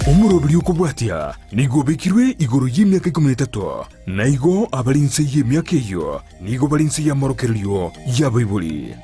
Umurobiri ukubwatia nigo bekirwe igoro y'imyaka 13 naigo abarinse y'imyaka iyo nigo barinse y'amorokeryo y'abayibuli.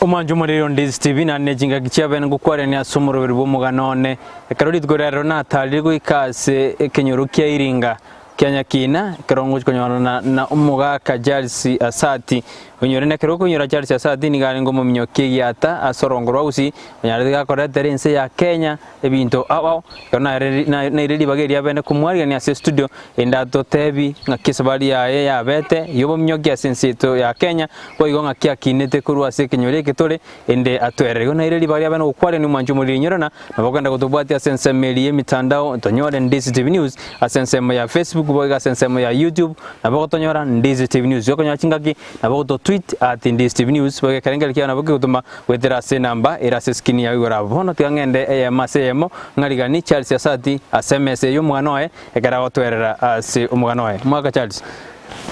Omanju muri Ndizi TV na nejinga gicyabene gukwara ni asumurubiri bumuganone karori tgorero na talirgo ikase kenyorukia iringa kyanyakina karongo konyona na umuga kajalsi asati onyorene keroko nyora jalsi asati nigarengo mu minyoke yata asorongorwa usi onyarega koretere nse ya Kenya ebinto awo kana na iredi bageri yabene kumwari ni ase studio endato tebi ngakisabali ya bete yobo minyoke asensito ya Kenya boigo ngakia kinete kuru ase kenyoreke tole ende atwerego na iredi bageri yabene gukwara ni manju muri nyorona naboganda kutubati asensemeli emitandao tonyore Ndizi TV News asensemo ya Facebook boiga sensemo ya YouTube naboko tonyora Ndizi TV News yoko nyachingaki naboko tweet at Ndizi TV News boiga karengel kiana boke kutuma wetera se namba erase skini ya wira bono tiangende masemo ngarigani Charles Asati SMS yo mwana ekara watwerera ase umuganoe mwaka Charles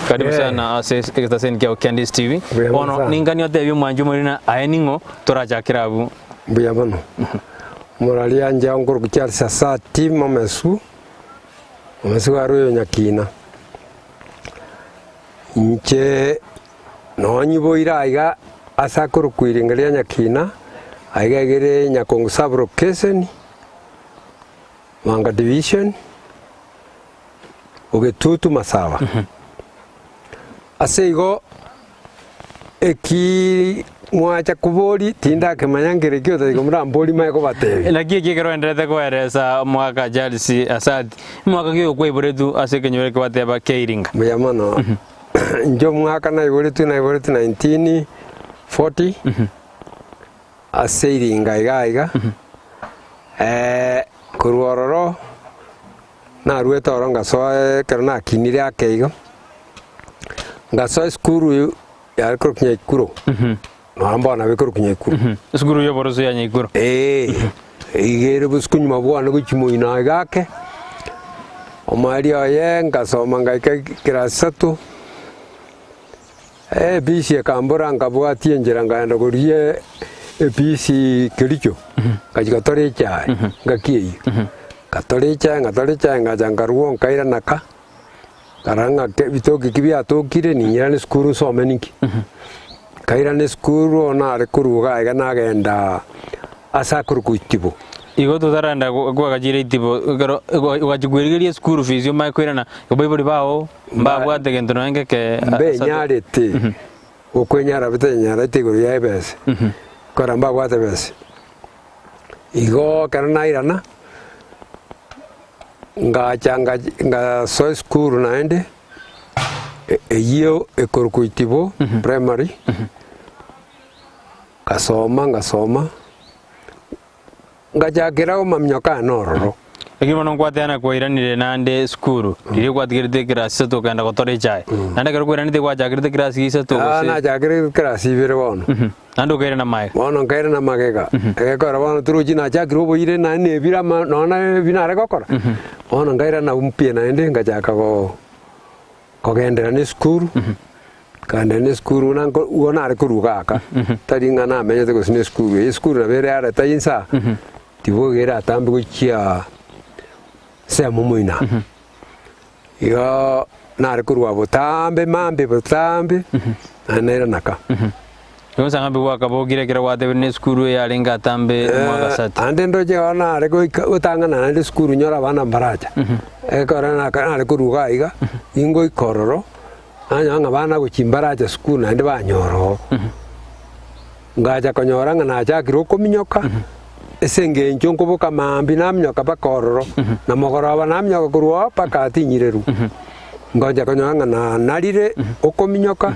karibu sana ase ekatasen kia Ndizi TV bono ningani yote yo mwanju murina ayeningo toraja kirabu buya bono morali anja ngoro Charles Asati mamesu Omesugaru nyakina nche nonyibo iraiga asakuru kwiringalia nyakina aiga gere nyakongo sabro keseni manga division ogetutu masawa aseigo eki mwacha kubori tinda kemanyangere kyo tari kumra mbori mai ko batebe lagi kero endete ko eresa mwaka Jalsi Asati mwaka kyo kweburetu ase kenyore ko bateba keiringa muyamano njo mwaka na iburetu 1940 ase iringa iga kuruororo na rueta oronga so kerna kinire akeigo ngaso skuru ya kroknya ikuro Namba na bekuru kunyekuru. Skuru yo boroso ya nyekuru. Igere buskunyu mabwana kuchimuina gake. Omari aye ngasoma ngaike kirasatu. Bisi kambura ngabwati enjera nganda kuriye bisi kiricho. Kajika tore cha ngakiyi. Katore cha ngajangaruo nkaira naka. Karanga bitoki kibya tokire ninyane skuru someniki. Kaira ne skuru na rekuruga ega nagenda asakuru kuitibo igo tutaranda kwa kajire itibo wajigwirigirie skuru fizio makwirana boybori bawo mbagwa tegento nenge ke be nyarete okwenyara bite nyarete guru ya ebese kora mbagwa tebese igo karana irana nga so skuru naende eyo ekorukuitibo primary ngasoma ngajakira mamnyoka nororo ekimo nonkwatana kwairanire nande skuru iri kwatigirite kirasi to kanda gotore chai nande kero kwairanite kwajakirite kirasi isa to na jakirite kirasi bire bono nando kaira na mai bono kaira na magega ekora bono turuji na jakiro boire na ne bira nona binare gokora bono ngaira na umpie na ende ngajaka go kogendera ne skuru kanda ne skuru nango uona rekurugaka taringa na menyete ko sine skuru na bere ara tayinsa tibogera tambe kuchia se mumuina yo na rekurwa botambe mambe anera naka yo sanga biwa kabogire kira wate ne skuru ya lenga tambe mwaka sati ande ndoje ona reko utanga na ne skuru nyora bana mbaraja ekora na rekuruga iga ingo ikororo anya bana guchimbaraja skuru na ndi banyoro ngaja konyora ngana jakiro kominyoka esenge njongo boka mambi namnyoka bakororo na mogoroba namnyoka kuruwa pakati nyireru ngaja konyora ngana narire okominyoka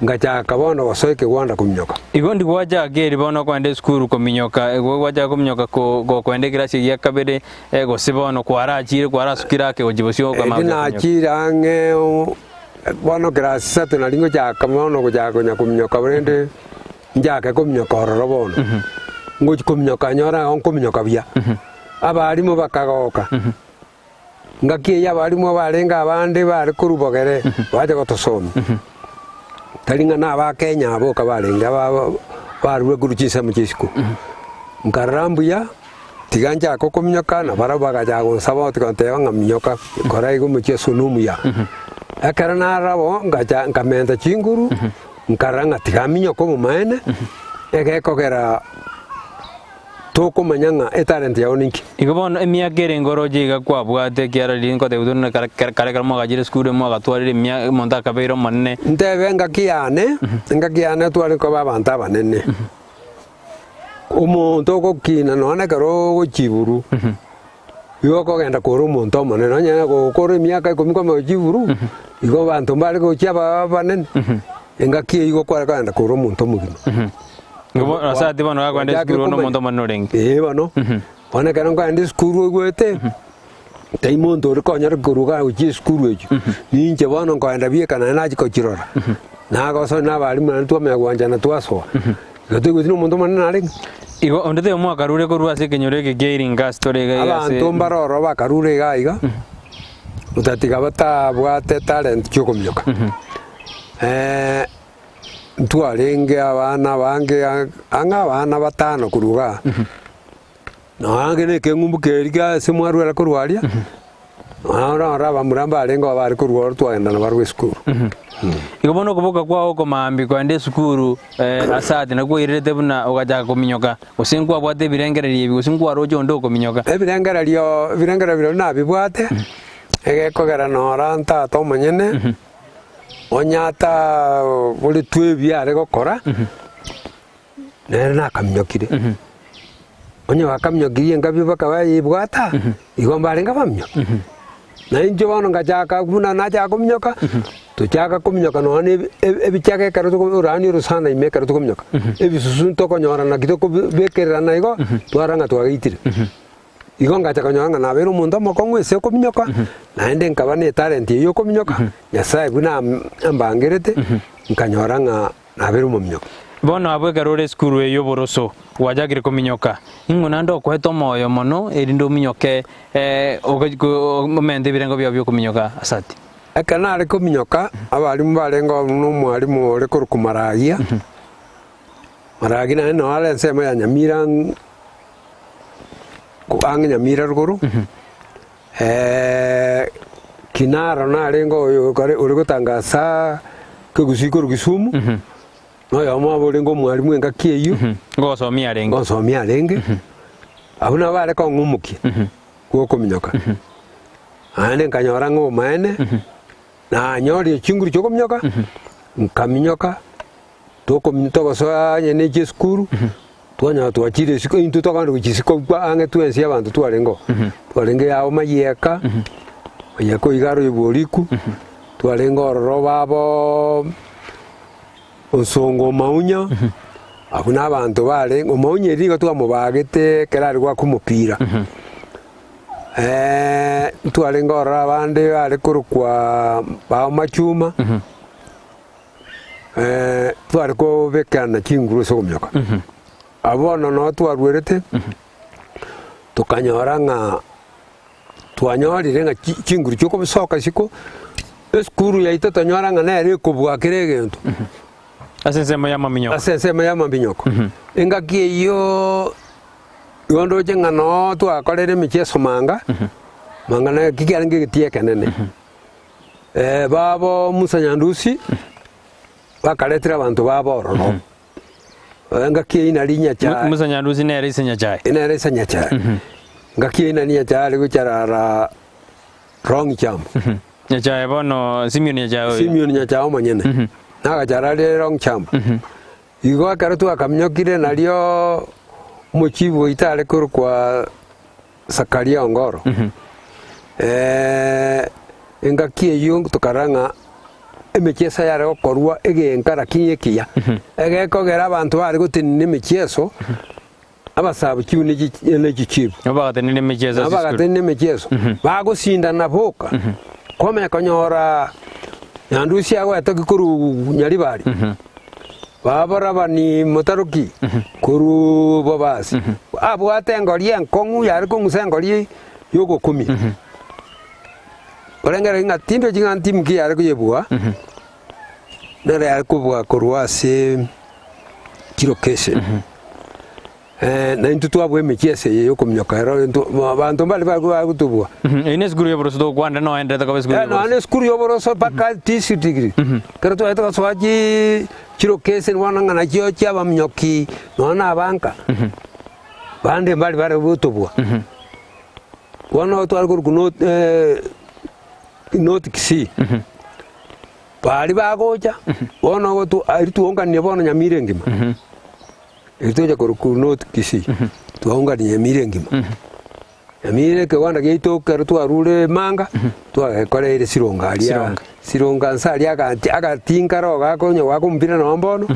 ngaja kabono wasoike gwanda kumnyoka igondi gwaja geri bono kwende skuru kominyoka gwaja kominyoka ko kwende kirasi ya kabere go sibono kwarachire kwarasukira ke ojibosyo kwa mabuja na chirange bono kirasi satu na lingo ja kamono go ja konya kumnyoka brende njaka kumnyoka ororo bono ngoji kumnyoka nyora on kumnyoka bia abari mo bakagoka ngaki ya barimu barenga abandi bari kurubogere baje gotosoma taringa na ba Kenya abo kabarenga barwe guruchisa mu kisiko nkarambuya tiganja ko komnyoka na barabaga jago sabo tikonte nga minyoka korai go mu cheso numuya akarana rabo ngaja nkamenda chinguru nkaranga tigaminyo ko mu maene egekogera toko manyanga etalent ya oninki igobon emiagere ngoroje igakwabwate kiara linko de udun kare mo gajire skule mo gatwarire mia monta kabeiro manne ndebe ngakiane twari ko babanta banene umuntu gukina none karo gukiburu yo kogenda koro umuntu manene nyanya gukora emyaka 10 kwa gukiburu igo bantu bari gukyaba banene engaki igo kwara kanda koro umuntu mugino ngobo asati bano akwande skuru no muntu manurenge bano bana kana kwande skuru gwete taimuntu ri konyara kuruga uchi skuru ejo ninje bano kwanda biekana naji ko kirora nago so nabali mwana twame gwanja twaso gatu gutino muntu manene ari igo ondete mo akarure ko ruase kenyoreke geiringa story ga yase abantu mbaroro bakarure gaiga utatiga bata bwate talent cyokomyoka ntwarenge abana bange anga abana batano kuruga nange neke ngumbukerika semwarwera kurwaria ora bamuramba arengo bari kurwara twagenda na barwe skuru igobono kuboka kwao komambi kwande skuru asade nagwo irete buna ugaja kominyoka usingwa bwate birengererie usingwa rojo ndo kominyoka birengererio na bibwate egekogera nora nta to manyene onyata buli twebi are gokora nere nakaminyokire onye wakamnyokire ngabi bakawa ibwata igomba renga bamyo na injo bano ngajaka kuna naja kumnyoka tuchaka kumnyoka no ne ebichake karuto urani rusana ime karuto kumnyoka ebisusun to konyora na kitoko bekerera na igo twaranga twagitire igo ngacha konyanga na bero mundo mokongwe se kumnyoka na ende nkabane talent yo kumnyoka nyasaye buna ambangerete nkanyoranga na bero mumnyoka bono abwe karore skuru eyo boroso wajagire kominyoka ingona ndo kweto moyo mono erindo minyoke momende birengo byo kominyoka asati akana ari kominyoka abalimu barengo no mwalimu ore kurumaragia maragina no ale nsema ya nyamira kuanga nyamira ruguru kinara na rengo yo kare uri gutangasa kugusiko rugisumu no yama bolengo mwalimu engakiyo ngosomia renge abuna bare ko ngumuki ko kominyoka ane nkanyora ngo maene na nyori chinguru cyo kominyoka nkaminyoka to kominto baso nyene skuru twanya twachire siko into tokando kuchisiko ange twensi abantu twarengo yawo mayeka yako igaro yiboriku twarengo robabo osongo maunya abuna abantu bale omunye rigo twamubagete kerari gwa kumupira twarengo rabande bale kurukwa ba machuma twari ko bekana kinguru sokomyoka abono no twarwerete tukanyoranga twanyorire nga kinguru cyoko bisoka siko skuru yaito tanyoranga na ere kubwakire gento asensema ya maminyoko engaki yo yondo jenga no twakorere micheso manga na kikiarange gitie kanene babo musanyandusi bakaletira abantu baboro ngaki ina linya cha musanyandusi ne ere isenya chai ngaki ina linya cha ari gucharara wrong champ nyacha bono Simeon nyacha manyene nagacharare wrong champ igo akarutu akamnyokire nalio muchibu itale kwa Sakaria Ongoro engaki yo tukaranga emechesa yare okorwa egenkara kinyekia egekogera abantu bari gutinine emecheso abasabu kiune n'ekichibu abagatene emecheso bagusinda naboka kome konyora nyandusi yawe atokikuru nyaribari babora bani motaruki kuru bobasi abwate ngorie nkongu yari kunguse ngorie yogo kumi orengera ngatindo jinga timu ki yare kuyebua nere yare kubwa kurwase kirokeshe na intu twabwe mekiese yo kumnyoka ero bantu mbali bagutubwa ine skuru yoboroso to kwanda no ende taka skuru no ane skuru yoboroso paka tisi degree kero to eto swaji kirokeshe wana ngana kyo cyaba mnyoki nona abanka bande mbali bare butubwa wana to algo kuno not kisi bali bagoja wana gotu ari tuonganie bona nyamire ngima itoja koruku not kisi tuonganie nyamire ngima nyamire ke wana geito kero twarure manga twagekorere sironga nsali agatinga roga konyo wakumpira nombono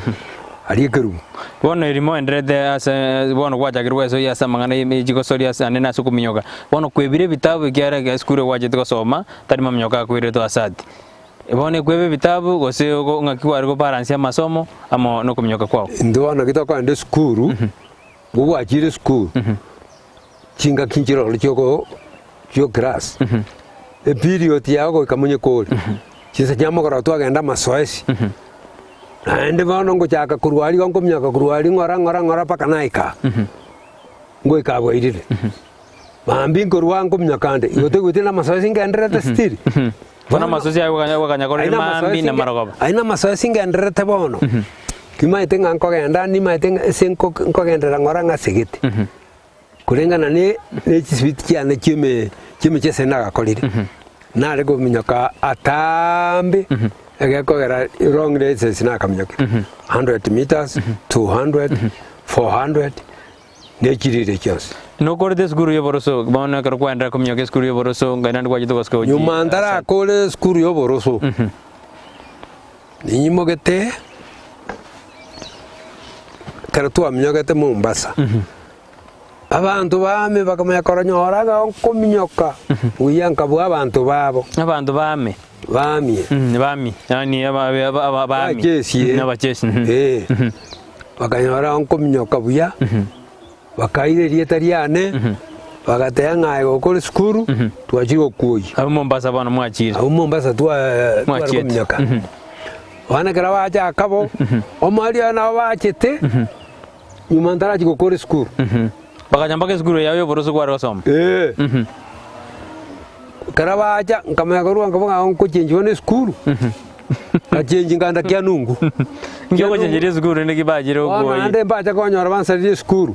ari keru bono irimo endrede asa bono gwajagirwe so yasa mangana ijiko sori asa nena sukuminyoka bono kwebire bitabu gyara ga skure waje tukosoma tari mamnyoka kwire to asati bono kwebe bitabu gose ngakiwari go balance ya masomo amo no kumnyoka kwao ndona kitoko ande skuru bubu ajire skuru chinga kinjiro choko grass e period yago kamunye kole chisa nyamo kora to agenda masoesi ande bono ngochaka kurwali gonko myaka kurwali ngora paka naika ngoi kabwa irire mambi ngorwango myakande yote gutina masoesi ngendrete stiri bono masoesi ayo wakanya kore mambi na marogoba aina masoesi ngendrete bono kimaite nganko genda ni maite senko nkogendera ngora ngasigiti kulengana ne chiswiti cyane kime chese nagakorire nare go myaka atambe egekogera wrong races nakamnyoka 100 meters 200 400 nekirire cyose no korte skuru yoboroso bana kar kwanda kumnyoka skuru yoboroso ngana ndwaje to basko nyumandara kole skuru yoboroso ninyimogete karatu amnyogete Mombasa abantu bame bakamya koranyoraga kumnyoka uyanka bwa abantu bame bamie bami yani bami n'abakesi bakanyora nkomnyoka buya bakaire rietariane bagateya ngaye gukora skuru twachiro kuyi abo Mombasa bana mwachire abo Mombasa komnyoka wana kara wacha akabo omali na wachete nyumandara gukora skuru bakanyambake skuru yayo boroso kwa rosoma karabaja nkamaya korwa ngabanga onko chenji one skuru achenji nganda kya nungu ngoko chenji skuru ne kibajire ugo ande mbaja konyora bansari skuru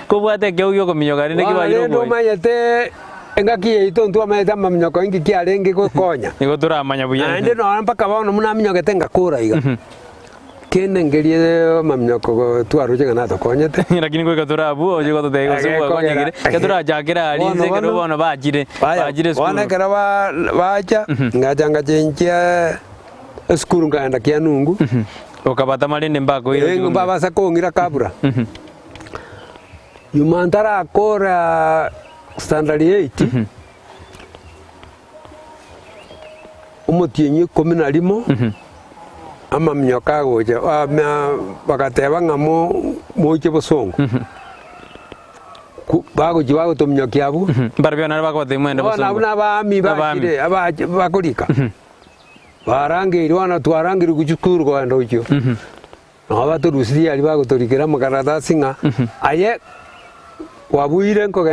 ko bwate kyo yo kominyoka ne kibajire ugo ndo mayete engaki ito ntu amayeta mamnyoko ingi kyarenge ko konya niko turamanya buya ande no mpaka baona muna minyoka tenga kura iga kene ngerie mamnyoko twaruche ngana to konyete lakini ko katurabu oje ko tego so ko nyingire katura jakira ali se kero bono bajire skuru wana kera baja ngajanga chenja skuru nganda kya nungu okabata malinde mbako iyo ngumba basa kongira kabura yumantara akora standard 8 umutinyi komina limo ama mnyoka goje bakateba ngamo moche bosongo bago jiwago to mnyoki abu barbio na bako te mwende bosongo na bami bakire bakolika barange irwana twarange kujukuru kwa ndojo no baturusi ali bago torikira makarata singa aye wabuire nko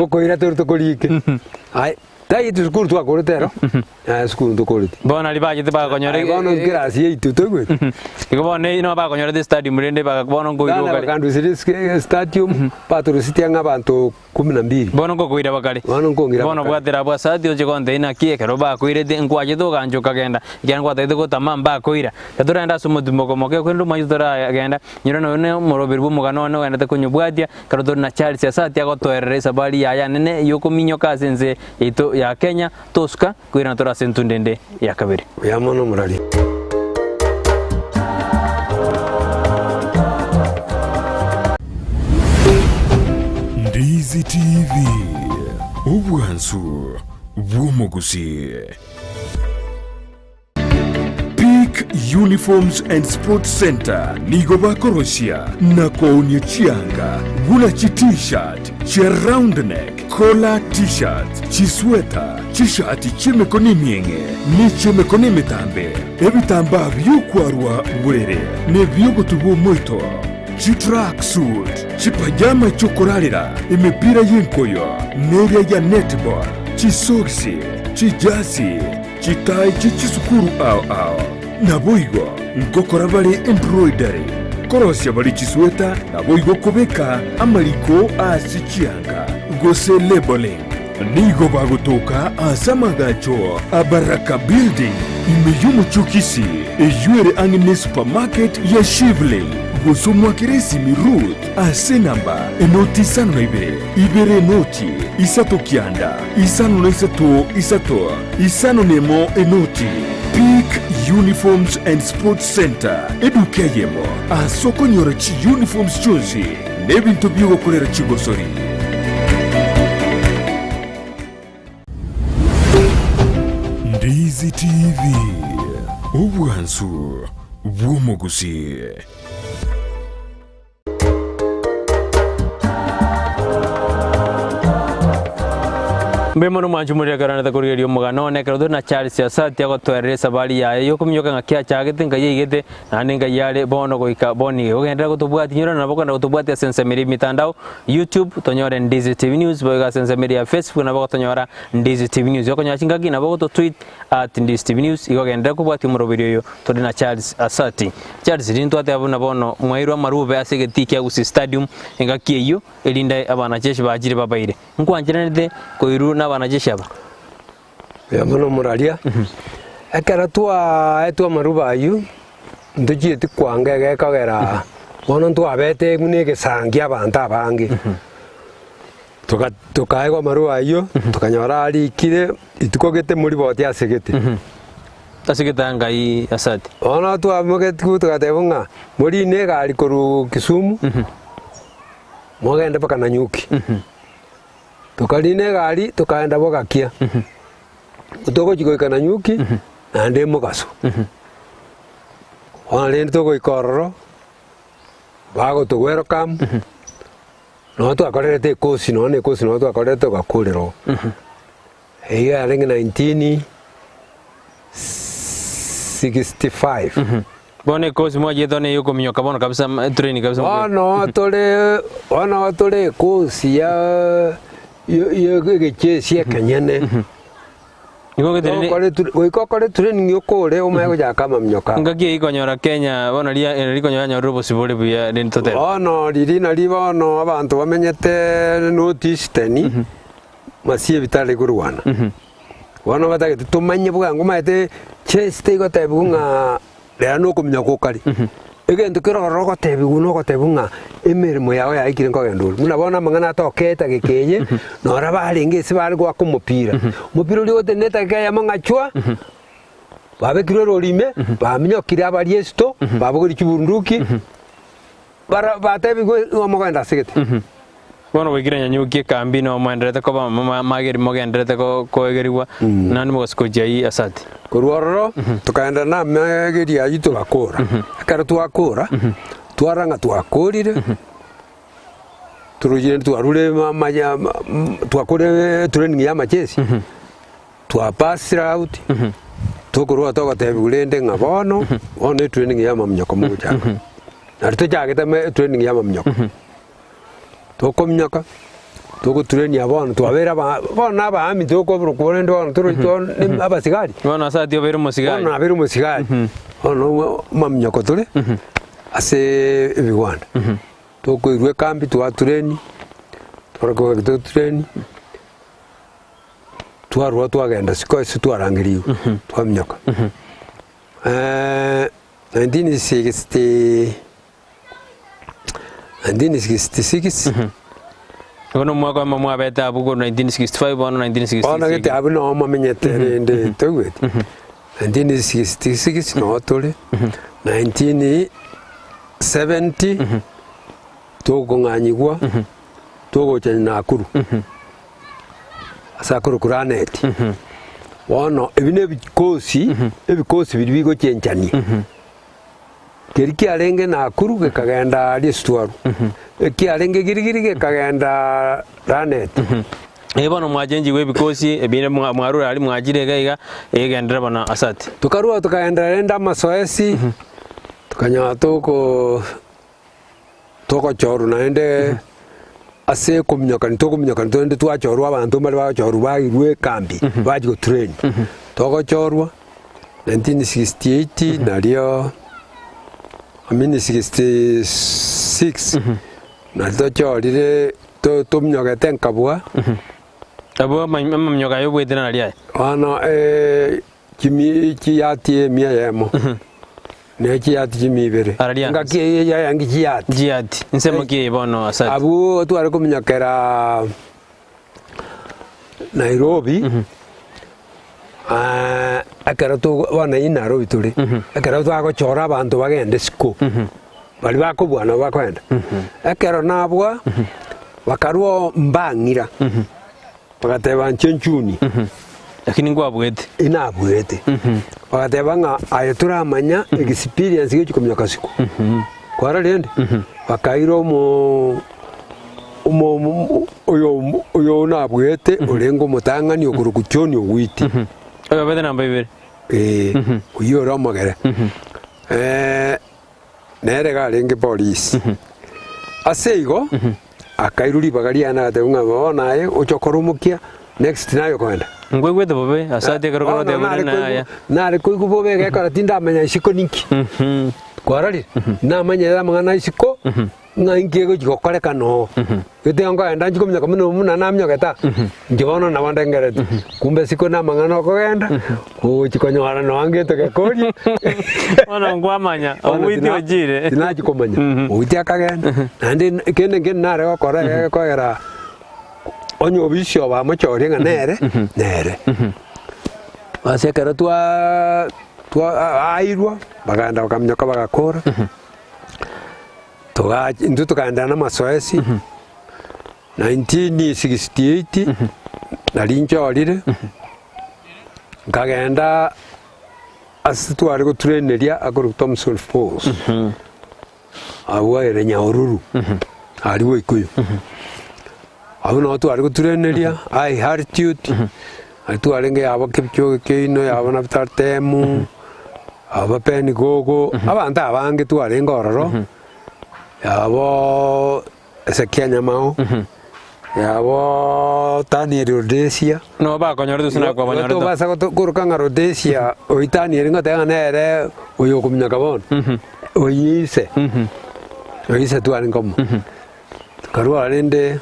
koira tortokolike ay tai tu skuru tu akorotero skuru to koliti bona libaje te ba konyore bona gracia itu to gwe iko bona ino ba konyore de stadium rende ba bona ngo iro kale kandu siri stadium patrositi anga bantu 12 bona ngo kuira bakale bona ngo ngira bona bwatera bwa sadio je konde ina kie kero ba kuire de ngwaje to ganjo kagenda igana kwa tete ko tamamba kuira katurenda sumo dumoko moke kwendo mayutora agenda nyiro no morobiri bu mugano no enda te kunyubwadia kero to na Charles ya satia ko toerere sabali ya nene yoko minyo kasenze ito ya Kenya toska kuira tora sentundende ya kabiri ya mono murali Ndizi TV ubwansu bw'umuguzi. Peak Uniforms and Sports Center nigo bakoroshya na koonye chianga gula chi t-shirt cha round neck Kola t-shirt, chisweta, chishati chimekoni mienge, ni chimekoni mitambe. Ebitamba byukwarwa burere, ne byogotubo moito. Chitrack suit, chipajama chokorarira, imipira y'inkoyo, neria ya netball, chisogisi, chijasi, chitai chichisukuru ao. Naboigo, nkokora bali embroidery. Korosya bali chisweta, naboigo kubeka, amaliko asichianga. Gose labeling. Nigo bagutoka asamagacho, abaraka building, imeyumu chukisi, eyuere angine supermarket ya Shivling. Gosomwa kiresi mirut, asenamba, enoti isano na ibere enoti, isato kianda, isano na isato, isano nemo enoti. Peak Uniforms and Sports Center, edukeyemo, asoko nyorachi uniforms chozi, nebintu byugo kurera chigosori. Ndizi TV, obwansu bw'omugusi. Mbemano manjumuri garana ta kuri radio mugano ne karo na Charles Asati ago twerere sabali yae yo kumyoka ngakia chagete ngaye igete naninga yale bono goika boni ogendera gutubwati nyora na bokana gutubwati sense miri mitandao YouTube tonyora Ndizi TV News boga sense miri ya Facebook na boko tonyora Ndizi TV News yoko nyachinga gina boko to tweet at Ndizi TV News igo gendera kubwati muro video yo to na Charles Asati Charles rinto ate abuna bono mwairwa marube asege tiki agusi stadium ngakie yo elinda abana jeshi bajire babaire nkwanjira nde koiru wanajeshi hapa ya muno muralia akara twa maruba ayu nduji tikwanga gekagera bono twabete munege sangi abantu abange tukaigwa maruba ayu tukanyora ari kire itukogete muri boti asegete asegete ngai Asati ona twamugete tukatebunga muri nega ari koru Kisumu mogende paka na Nyuki tukaline gari tukaenda bogakia utoko jiko na Nyuki na nde mugaso wale ntoko ikororo bago tugwero kam no twakorete kosi no twakorete gakuriro eyo arenga 1965 bone kosi moja done yuko minyoka bono kabisa training kabisa ona tole kosi ya yo gechesia kanyene Niko kore training yokore umaye ja kama mnyoka ngagie ikonyora Kenya bono likonyora nyorubo sibole buya nintote no lirina libono abantu bamenyete notice teni masie bitale kurwana bono batake tumanye bwangu maite chest igotebunga rero kumnyoka kari egento kiroro gotebunga emirimo yawe yaikire ngogendo munabona mangana atoketa gekeye nora baringe sibari gwa kumupira mupira uri wote neta kaya mangachwa babe kiroro rime baminyokira abari esto babuguri kiburunduki bara batebigwe omogenda sigete bono wigiranya Nyuki kambi no mwenderete ko mageri mogenderete ko egeriwa nani mugosikojai Asati kurororo tukaenda na mageri ayi tugakora akara twakora twaranga twakorire turujire twarure mama twakore training ya machesi twa pass out tukorwa togatebigurende ngabono one training ya mamnyoko muja arito jagete training ya mamnyoko tokomnyaka toko training abana twabera bana abami toko burukore ndo turo abasigari bana Asati obera musigari bana abera musigari ono mamnyoko tole ase ebigwanda toko irwe kambi twa training toroko to training twarwa twagenda sikoise twarangiriwe twamnyaka 1966 Kono mwaka wa mwa beta abugo 1965 bono 1966 ona gete abuno mamenyete ndi togwete 1966 no tole 1970 togo nganyigwa togo chanya Nakuru asakuru kuraneti wono ebine bikosi bibigo chenchani keriki arenge Nakuru gekagenda ali stwaru eki arenge girigiri gekagenda ranet bono mwajenji we bikosi ebine mwarura ali mwajire gaiga egendera bana asati tukarua tukaendelea enda masoesi tukanya toko choru naende ase kumnyakani twende twachorwa abantu bali bachorwa bagirwe kambi baji go train toko chorwa 1968 nalio 66 nalito chorire tumnyogete nkabwa abo mamnyoga yo bwedena nalia ana kimi kiatie mia yemo ne kiati kimi bere ngaki ya yangi kiati nsemo ki bono asati abu tu ari kumnyakera Nairobi akara tu wana ina Nairobi tuli akara tu agochora abantu bagende siko bali bakobwana bakwenda akara nabwa bakarwo mbangira bagateba nchunchuni lakini ngwabwete inabwete bagateba nga ayaturamanya experience y'icyo kumyaka siko kwara rende bakairo uyo nabwete urengo mutangani okurukuchoni ogwiti oyo bede namba ibere uyo ramagere nere galenge police aseigo akairuri bagariana gateunga bonaye uchokorumukia next nayo kwenda ngwegwete bobe asate karokoro de bana ya nare kuigu bobe gekara tinda menya isiko ninki kwarari namanya mangana isiko ngangiye gukore no gete ngo enda njikomnya kamino muna namnya geta ngibono na wandengerete kumbe siko na mangana okogenda chikonyora no angete gekori ona ngwamanya obwiti ojire tinajikomanya uti akagenda andi kende nare gukora kwera onyo bisho ba machori nga nere basekera twa airwa baganda bakamnyoka bagakora ndu tukaenda na masoesi 1968 nalinchorire nkagenda asitwari gutreneria aguru Thompson Falls awere Nyahururu ariwe ikuyu abu no twari gutreneria ai altitude atwari nge abo Kipchoge Keino yabo na Tartemu aba Penny Gogo abantu abange twari ngororo yabo Ezekiel Nyamao yabo Daniel Rhodesia no ba konyora dusina kwa banyora to basa kurukanga Rhodesia oitani eringa tanga nere uyo kumnya kabon oyise twari ngomo karwa rende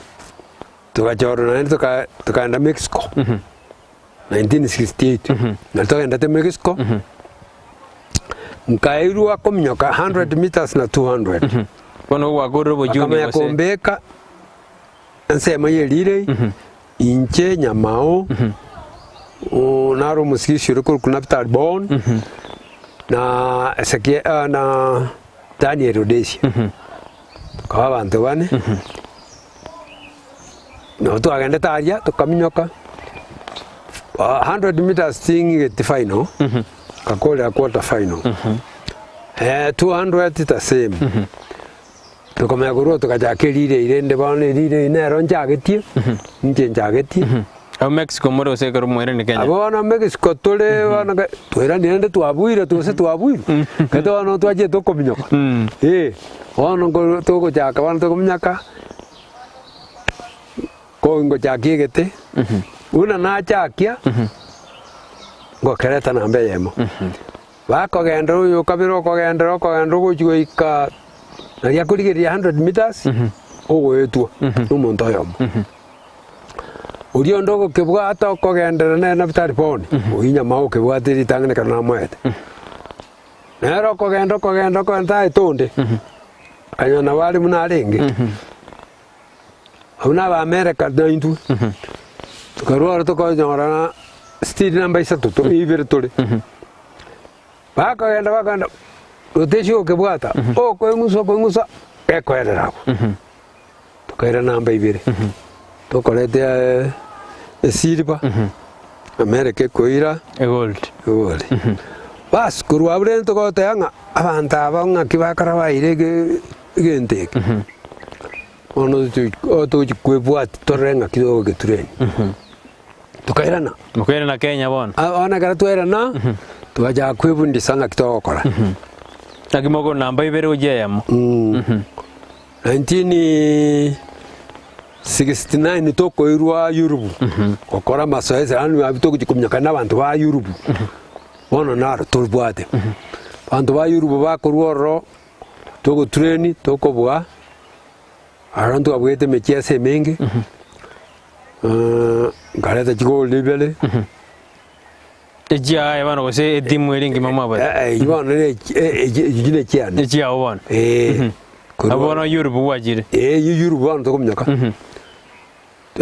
tukachorona nende tukaenda Mexico 1968 na tukaenda Mexico nkairua kumnyoka 100 meters na 200 kono wagoro bojumi kama yakombeka nsema yelire inche Nyamao naro musikishiro kuna Talbon na Ezekiel na Daniel Rhodesia kwa bantu bane no twagenda taria tukamnyoka 100 meters thing get final kakola quarter final 200 the same tukamya guru tukajakirire irende bane rire nero njagetie nje njagetie au Mexico moro se karo mwere ni Kenya abona Mexico tole bana twera nende twabwire tuse twabwire kato bana twaje tukomnyoka ono ngo tuko jaka bana tukomnyaka ko ngo jakigete una na chakia ngo kereta na mbe yemo bakogenda uyu kabiro kogenda guchika na yakurigiria 100 meters ogwetwa n'umuntu oyomo uriyo ndogo kibwata okogendera na Talbon Nyamao kibwatiri tangene kana mwete nero kogenda itonde kanyona bali munarenge abuna ba America daintu tukarwara tukonyora stili namba isatu ibere tole bakagenda utesho kibwata kwengusa ekwerera tukaira namba ibere tukorete silver America koira gold bas kurwa bure tukote anga abantu abanga kibakara baire gente ono tuchikwebwati torenga kidogo getureni tukairana mukwirana Kenya bono ona kara twerana tukaja kwebundisa nga kitogokora nakimoko namba ibere ujeyamo 1969 tokoirwa Europe okora masoezi anu abitokujikumnyaka n'abantu ba Europe bono naro tubwate bantu ba Europe bakorworo togotureni tokobwa arantu abwete mekiase mengi ngareta chigo libele ejia ebana gose edimu eringi mama ba ibana ejine cyane ejia obona abona Europe wajire Europe bana tokomnyaka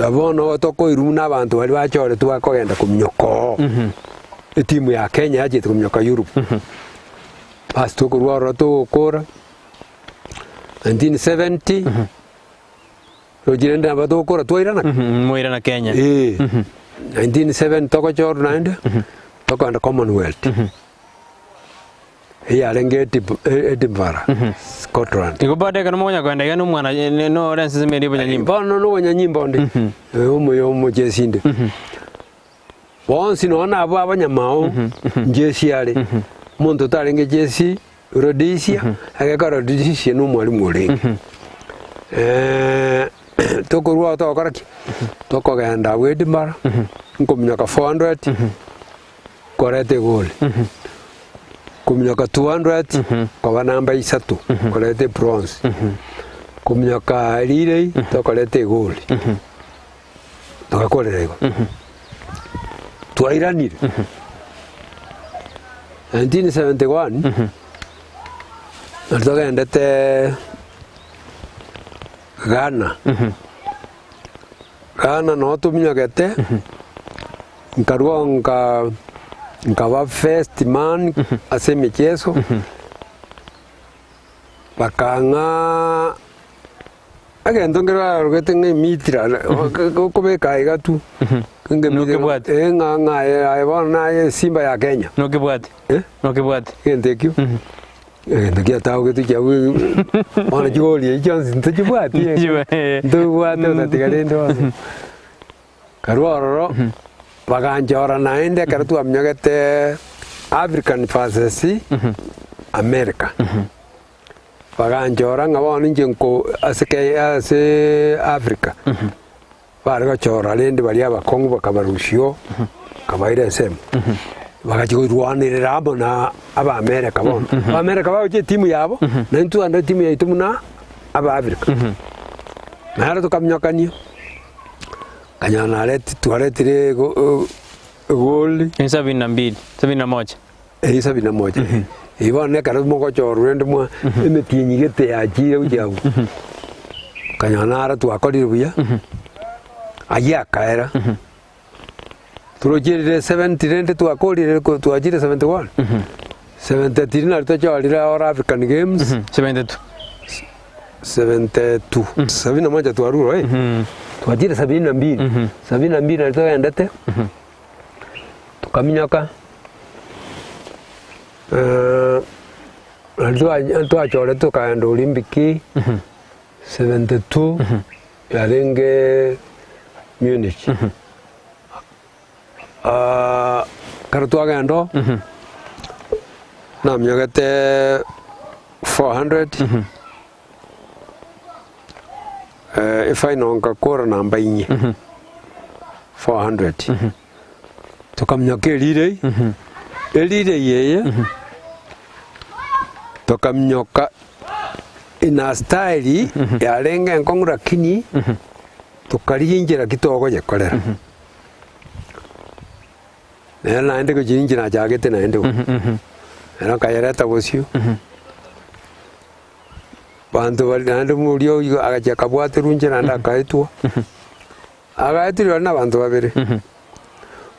abona tokoiru n'abantu bari bachore tubakogenda kumnyoko etimu ya Kenya yaje kumnyaka Europe basi tokorworo tokora 1970 rojire ndamba tokora twairana muirana Kenya 1970 tokochor naende tokonda Commonwealth yarenge Edinburgh Scotland igobade kana monya kwenda gano mwana no rense meri bonya nyimbo bono no bonya nyimbo ndi omo jesinde bonsi nona abo abanyamao njesi ale muntu tarenge jesi Rhodesia agakora Rhodesia no mwalimu ole tokorwa tokoraki tokogenda Edinburgh nkomnyaka 400 korete gol kumnyaka 200 kwa namba 3 korete bronze kumnyaka lile tokorete gol tokakorerego twairanire 1971 tokaendete Ghana Ghana no tumnyagete nkarwa nkaba first man ase michezo bakanga agendo ngira rugete ngemitira kubeka igatu ngemitira nga ayibona Simba ya Kenya nokibwate nokibwate ntekyo ndio tawo kitu cha wana joli ijansi ntajibwati ndubwate utatigalendo karwaro baganjora naende karatu amnyagete African versus America baganjora ngabona njenko ase Africa bari chora lende bari abakongo bakabarushyo kabaire sema bakachigurwanirira abo na aba America bono aba America baje timu yabo na ntu anda timu ya itumu na aba Africa nara tukamnyakanio kanyana leti tualetire gol 72 71 ibone karo moko chorwende mwa emetinyigete yachire ujagu kanyana ara tuakorire buya ayakaera turojire 70 rende tuakorire ko tuajire 71 73 na tutachorire All African Games 72 71 tuaruro tuajire 72 72 na tukaendete tukaminyaka tuachore tukaenda Olimpiki 72 yarenge Munich karo twagendo namnyagete 400 if I know ngakora namba inye 400 tukamnyoke elire yeye tukamnyoka ina style yarenge nkongura kini tukarinjira kitogo yekorera naende kujirinjira jagete naende era kayereta bosio bantu bali naende mulio agacha kabwate runjira ndakaitwa agaitwa na bantu babere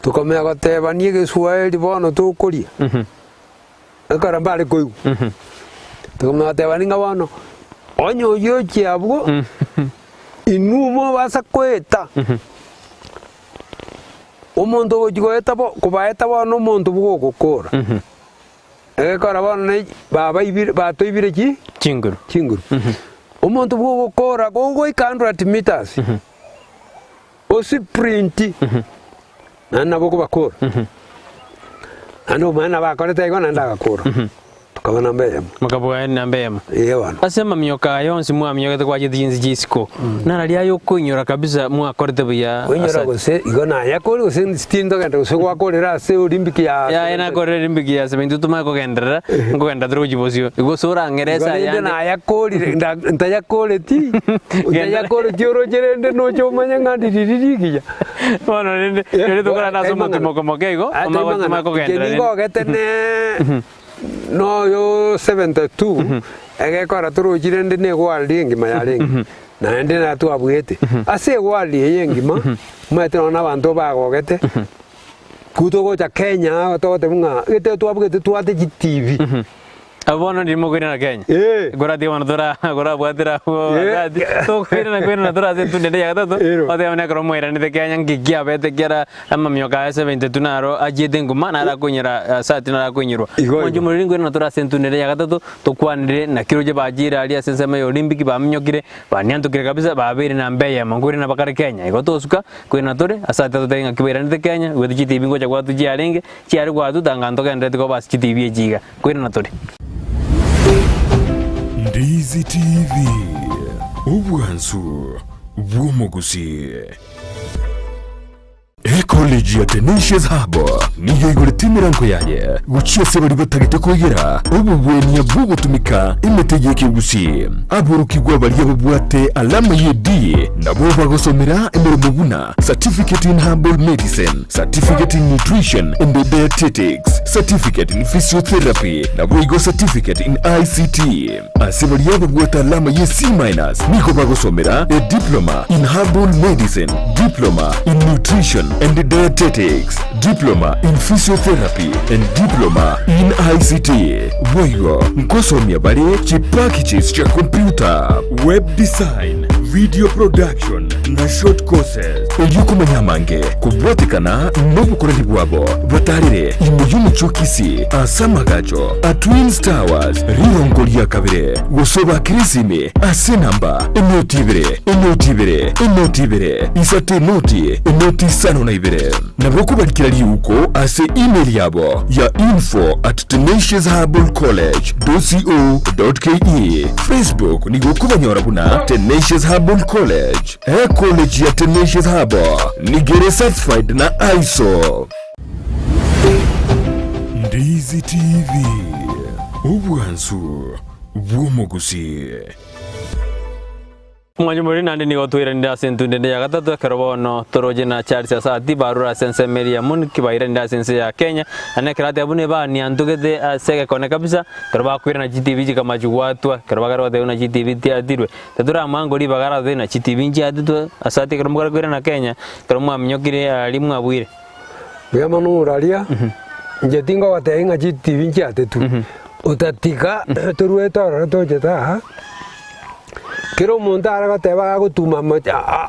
tukamya gotebanie Kiswahili bono tukuria akara bali koyu tukamya gotebani ngabano onyo yo chiabwo inumo basa kweta umuntu gojigoeta bo kubaeta bono umuntu bugokora ekara bono baba ibire batoibire ki chinguru Umuntu bw'ugukora gogo ikandura ati meters. Osi print. Nabo kubakora. Ano mwana bakoreta igona ndagakura. Tukabona mbeyemo. Makabuga na mbeyemo. Yewana. Asema myoka yonsi mwa myoka kwa jinsi jisiko. Na ria yo kunyura kabisa mwa korete buya. Kunyura gose igona yakori gose stindo kanda gose kwa korera se olimpiki ya. Ena korera olimpiki ya 72 tuma ko kendera. Ngo kenda droji bosio. Igo sura ngeresa ya. Na yakori nda yakori ti. Nda yakori joro jerende no chomanya ngandi diririkiya. Bueno, nende tukara naso moko kego. Ama tuma ko kendera. Kingo getene. No yo 72 agekora turujire ndi ne gwali engima yarengi na ndi na tu abwete ase gwali yengima mwete na bantu bagogete kutogo cha Kenya tote bunga gete tu abwete tu ate TV Abono ndimo kwenda na Kenya. Gora di wana dora gora bwatira to kwenda na dora se tunde ya gato ode amna kro moira ni Kenya ngigia bete kera ama myoka ese 22 naro ajede nguma na ra kunyira sati na ra kunyirwa monjo muri kwenda na dora se tunde ya gato to kwanire na kiroje bajira ali asense me Olympic ba myokire ba nyanto kire kabisa ba bere na mbeya manguri na bakare Kenya igoto suka kwenda dore asati to tenga kibera ni Kenya wedi GTV ngoja kwa tu jiarenge chiari kwa tu danganto kende ko bas GTV jiga kwenda na dore Ndizi TV ubwansu bw'umuguzi. College ya Tenacious Hub niyo igoreta imirango yaye guciye se bari batagite kugera ubu bwenya bwo gutumika imetegeke gusi aburukirwa bari yabubwate alama yedi nabo bagosomera imirimo buna certificate in herbal medicine, certificate in nutrition and dietetics, certificate in physiotherapy nabo igo certificate in ICT ase bari yabubwate alama ye C- niko bagosomera a diploma in herbal medicine, diploma in nutrition and dietetics, diploma in physiotherapy and diploma in ICT. Boyo nkosomya bari chipakichis cha computer, web design, video production na short courses. Eyuko manyamange kubwatikana n'obukoreri bwabo batarire imuyumu chokisi asamagacho a Twins Towers rirongo lya kabire gusoba kirisime asenamba enotibere isate noti sano na ibere nabo kubarikira liuko ase email yabo ya info@tenacioushablecollege.co.ke. Facebook nigo kubanyora buna Tenacious Herbal College. College ya Tenacious Herbal nigere certified na ISO. Ndizi TV ubwansu bw'umuguzi. Mwanyu muri nandi ni gotwira nda sentu ndende ya gatatu karobono toroje na charisa sati barura sense meria mun kibaira nda sense ya Kenya anekrate abune ba ni andugede sege kone kabisa karoba kwira na GTV kama juwatwa karoba karoba na GTV tia dirwe tadura mangori bagara de na GTV nji adu asati karoba kwira na Kenya karoma mnyokire limu abwire bya manuralia nje tinga watenga GTV nji atetu utatika turueta tojeta kero muntu aragateba gutuma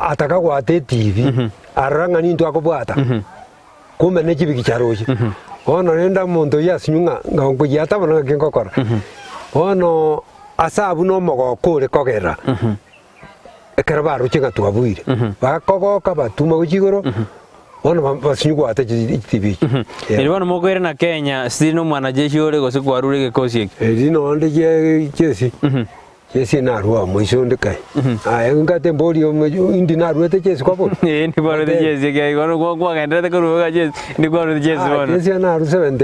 ataka gwate TV aranga nintu akobwata kumbe ne kibiki charoje ono nenda muntu yasinyunga ngongo yatabona ngengokora ono asabu no mogokure kogera ekera baruchinga twabwire bakogoka batuma gukigoro ono basinyugwate TV Elibano mogwere na Kenya sino mwanajeshi ore gose kwarure gekosi elino ndije chesi Chesi na ruwa mwisho ndikai. Ngate mboli indi na ruwa te chesi kwa boli. Ni baro de chesi ke gono kwa gendera te ko ruwa chesi ni baro de chesi Chesi na ruwa 7